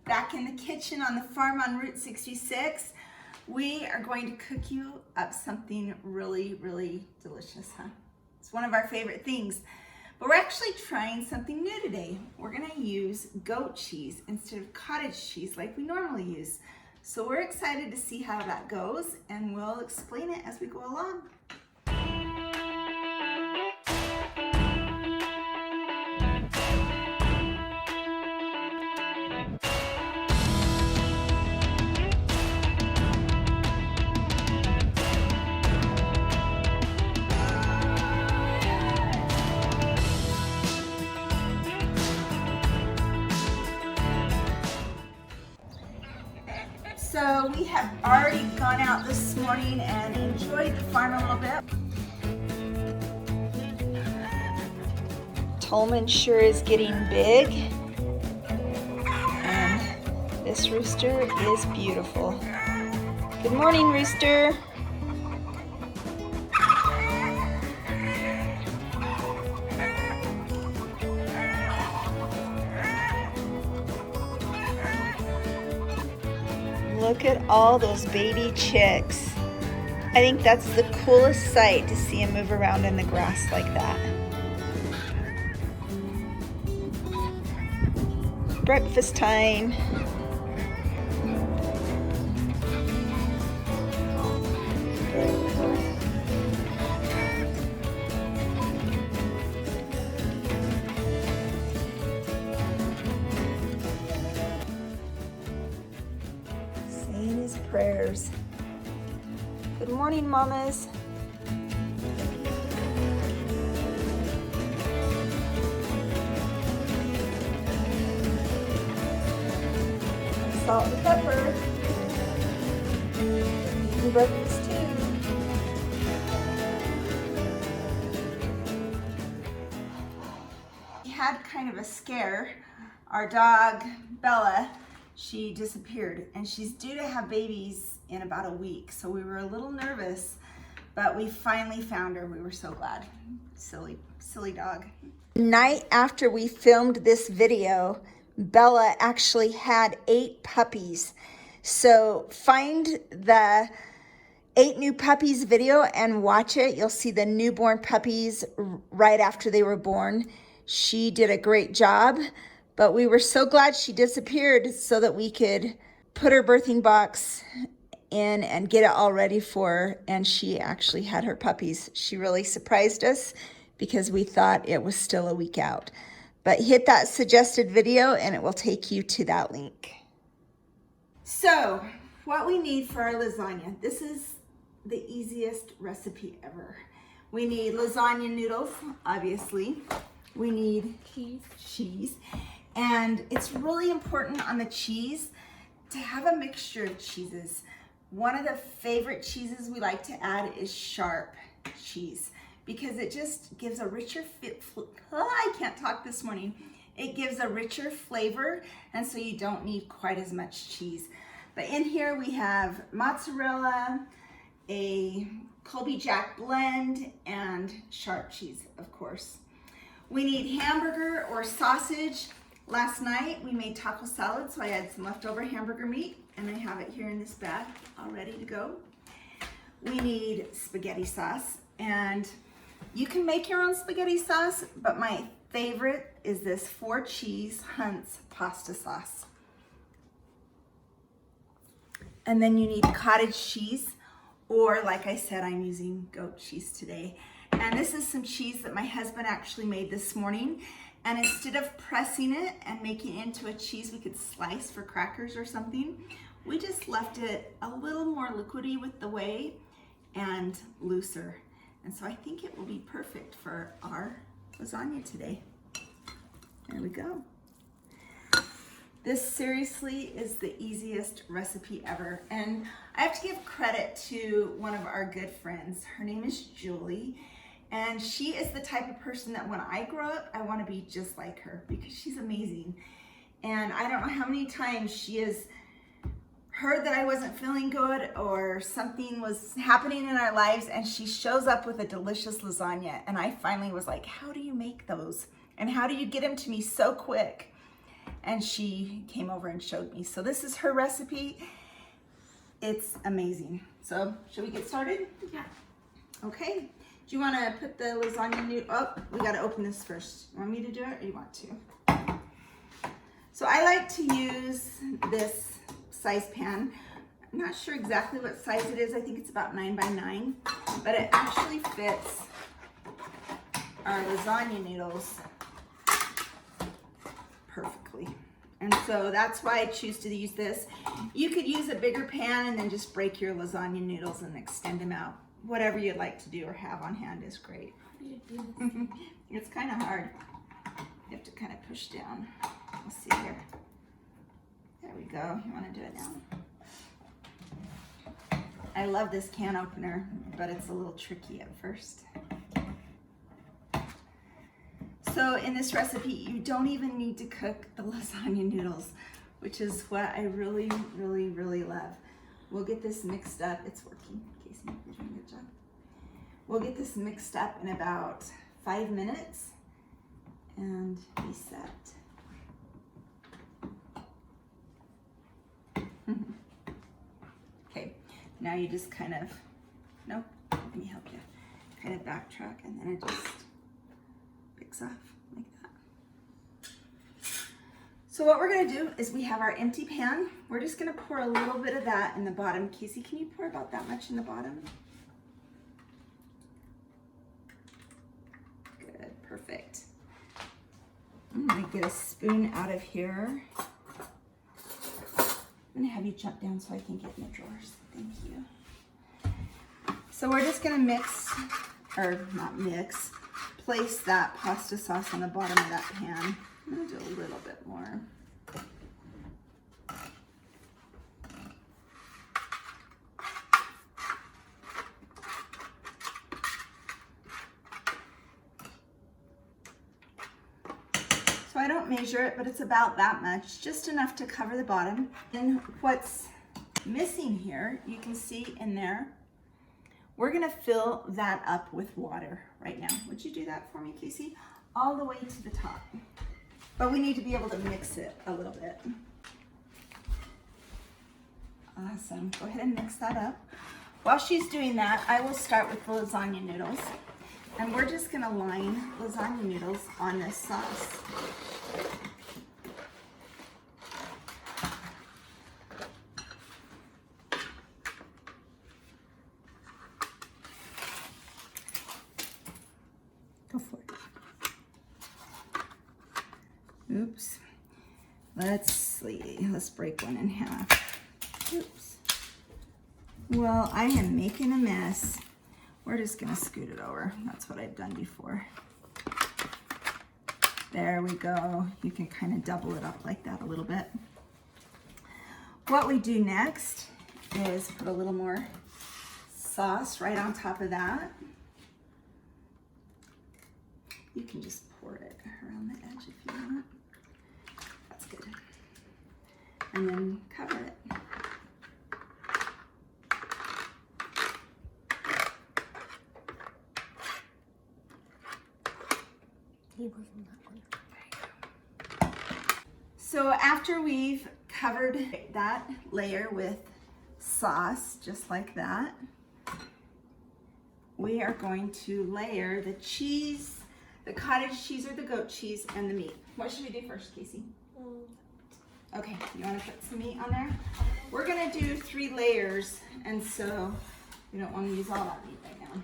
back in the kitchen on the farm on Route 66. We are going to cook you up something really, really delicious, huh? It's one of our favorite things. But we're actually trying something new today. We're gonna use goat cheese instead of cottage cheese like we normally use. So we're excited to see how that goes, and we'll explain it as we go along. So we have already gone out this morning and enjoyed the farm a little bit. Tolman sure is getting big, and this rooster is beautiful. Good morning, rooster. Look at all those baby chicks. I think that's the coolest sight to see them move around in the grass like that. Breakfast time. Saying his prayers. Good morning, mamas. Salt and pepper. Eating breakfast too. We had kind of a scare. Our dog, Bella, she disappeared, and she's due to have babies in about a week. So we were a little nervous, but we finally found her. We were so glad. Silly dog. The night after we filmed this video, Bella actually had 8 puppies. So find the 8 new puppies video and watch it. You'll see the newborn puppies right after they were born. She did a great job, but we were so glad she disappeared so that we could put her birthing box in and get it all ready for her. And she actually had her puppies. She really surprised us because we thought it was still a week out. But hit that suggested video and it will take you to that link. So what we need for our lasagna, this is the easiest recipe ever. We need lasagna noodles, obviously. We need cheese. And it's really important on the cheese to have a mixture of cheeses. One of the favorite cheeses we like to add is sharp cheese because it just gives a richer I can't talk this morning. It gives a richer flavor, and so you don't need quite as much cheese. But in here we have mozzarella, a Colby Jack blend, and sharp cheese, of course. We need hamburger or sausage. Last night we made taco salad, so I had some leftover hamburger meat, and I have it here in this bag all ready to go. We need spaghetti sauce, and you can make your own spaghetti sauce, but my favorite is this 4 cheese Hunt's pasta sauce. And then you need cottage cheese, or like I said, I'm using goat cheese today. And this is some cheese that my husband actually made this morning. And instead of pressing it and making it into a cheese we could slice for crackers or something, we just left it a little more liquidy with the whey and looser. And so I think it will be perfect for our lasagna today. There we go. This seriously is the easiest recipe ever. And I have to give credit to one of our good friends. Her name is Julie. And she is the type of person that when I grow up, I want to be just like her because she's amazing. And I don't know how many times she has heard that I wasn't feeling good or something was happening in our lives, and she shows up with a delicious lasagna. And I finally was like, how do you make those? And how do you get them to me so quick? and she came over and showed me. So this is her recipe. It's amazing. So should we get started? Yeah. Okay. Do you want to put the lasagna noodle? Oh, we got to open this first. You want me to do it or you want to? So I like to use this size pan. I'm not sure exactly what size it is. I think it's about 9 by 9, but it actually fits our lasagna noodles perfectly. And so that's why I choose to use this. You could use a bigger pan and then just break your lasagna noodles and extend them out. Whatever you'd like to do or have on hand is great. It's kind of hard. You have to kind of push down. Let's see here. There we go. You want to do it now? I love this can opener, but it's a little tricky at first. So in this recipe, you don't even need to cook the lasagna noodles, which is what I really, really, really love. We'll get this mixed up. It's working. Casey, you're doing a good job. We'll get this mixed up in about 5 minutes and be set. Okay, now you just kind of, nope, let me help you. Kind of backtrack and then it just picks off like that. So what we're gonna do is we have our empty pan. We're just gonna pour a little bit of that in the bottom. Casey, can you pour about that much in the bottom? Good, perfect. I'm gonna get a spoon out of here. I'm gonna have you jump down so I can get in the drawers. Thank you. So we're just gonna mix, or not mix, place that pasta sauce on the bottom of that pan. I'm gonna do a little bit more. So I don't measure it, but it's about that much, just enough to cover the bottom. And what's missing here, you can see in there, we're gonna fill that up with water right now. Would you do that for me, Casey? All the way to the top. But we need to be able to mix it a little bit. Awesome, go ahead and mix that up. While she's doing that, I will start with the lasagna noodles. And we're just gonna line lasagna noodles on this sauce. Go for it. Oops. Let's see, let's break one in half. Oops. Well, I am making a mess. We're just gonna scoot it over. That's what I've done before. There we go. You can kind of double it up like that a little bit. What we do next is put a little more sauce right on top of that. You can just pour it around the edge if you want. That's good. And then cover it. So after we've covered that layer with sauce, just like that, we are going to layer the cheese, the cottage cheese or the goat cheese, and the meat. What should we do first, Casey? Okay, you want to put some meat on there? We're going to do 3 layers, and so we don't want to use all that meat right now.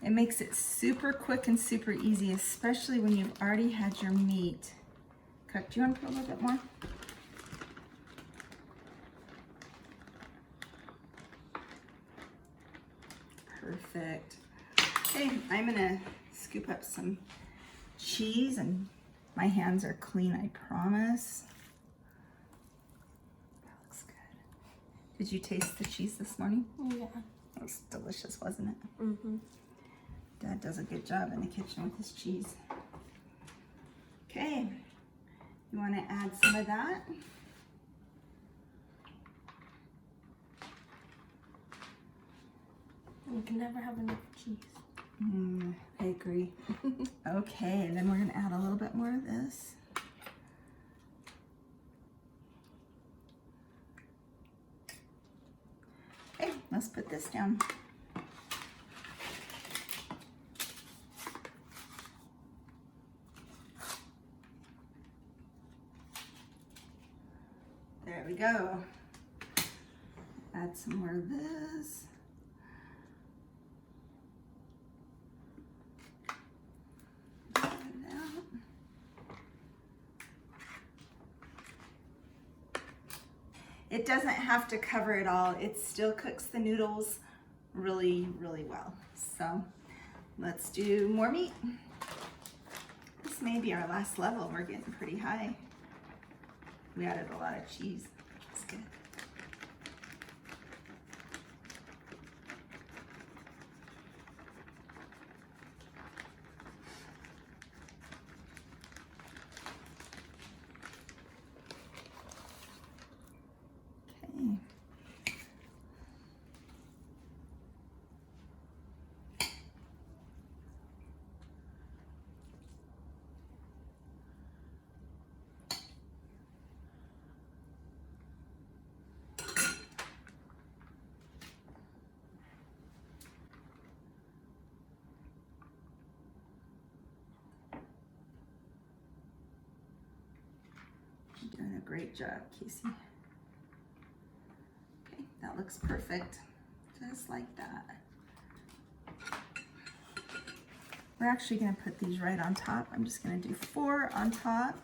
It makes it super quick and super easy, especially when you've already had your meat cooked. Do you want to put a little bit more? Perfect. Okay, I'm gonna scoop up some cheese, and my hands are clean, I promise. That looks good. Did you taste the cheese this morning? Yeah. It was delicious, wasn't it? Mm-hmm. Dad does a good job in the kitchen with his cheese. Okay, you want to add some of that? You can never have enough cheese. I agree. Okay, and then we're gonna add a little bit more of this. Okay, let's put this down. There we go. Add some more of this. It doesn't have to cover it all. It still cooks the noodles really, really well. So let's do more meat. This may be our last level. We're getting pretty high. We added a lot of cheese. That's good. You're doing a great job, Casey. Okay, that looks perfect. Just like that. We're actually gonna put these right on top. I'm just gonna do 4 on top.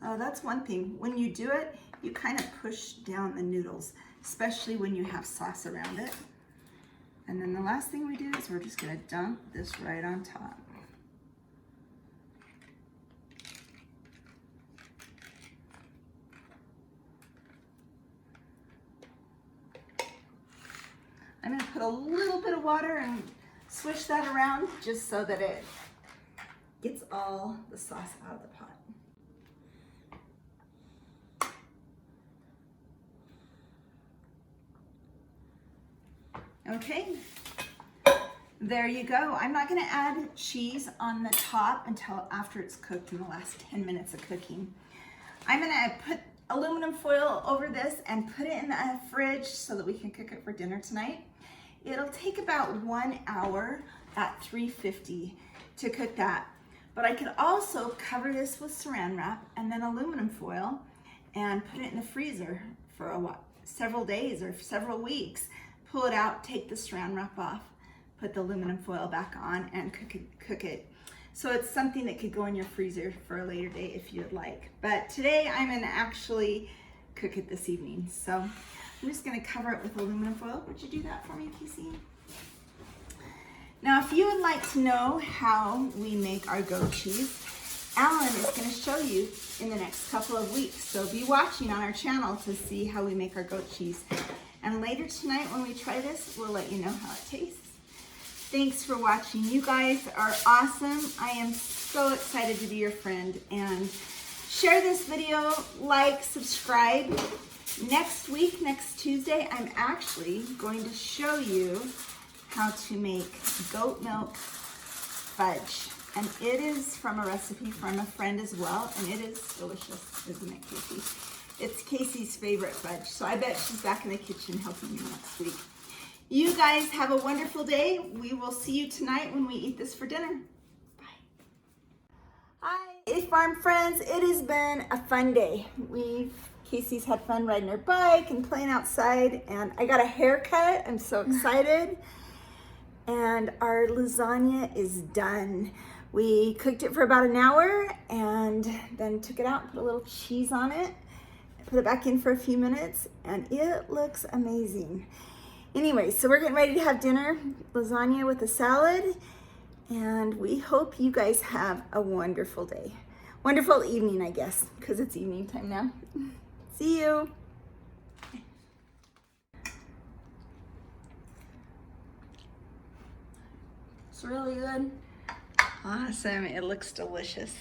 Oh, that's one thing. When you do it, you kind of push down the noodles, especially when you have sauce around it. And then the last thing we do is we're just gonna dump this right on top. I'm going to put a little bit of water and swish that around just so that it gets all the sauce out of the pot. Okay, there you go. I'm not going to add cheese on the top until after it's cooked in the last 10 minutes of cooking. I'm going to put aluminum foil over this and put it in the fridge so that we can cook it for dinner tonight. It'll take about 1 hour at 350 to cook that. But I could also cover this with saran wrap and then aluminum foil and put it in the freezer for several days or several weeks. Pull it out, take the saran wrap off, put the aluminum foil back on and cook it. So it's something that could go in your freezer for a later date if you'd like. But today I'm gonna actually cook it this evening. So I'm just gonna cover it with aluminum foil. Would you do that for me, Casey? Now, if you would like to know how we make our goat cheese, Alan is gonna show you in the next couple of weeks. So be watching on our channel to see how we make our goat cheese. And later tonight when we try this, we'll let you know how it tastes. Thanks for watching. You guys are awesome. I am so excited to be your friend. And share this video, like, subscribe. Next week, next Tuesday, I'm actually going to show you how to make goat milk fudge. And it is from a recipe from a friend as well, and it is delicious, isn't it, Casey? It's Casey's favorite fudge, so I bet she's back in the kitchen helping me next week. You guys have a wonderful day. We will see you tonight when we eat this for dinner. Bye. Hi, hey farm friends. It has been a fun day. Casey's had fun riding her bike and playing outside, and I got a haircut. I'm so excited. And our lasagna is done. We cooked it for about an hour and then took it out and put a little cheese on it. Put it back in for a few minutes, and it looks amazing. Anyway, so we're getting ready to have dinner, lasagna with a salad, and we hope you guys have a wonderful day. Wonderful evening, I guess, because it's evening time now. See you. It's really good. Awesome. It looks delicious.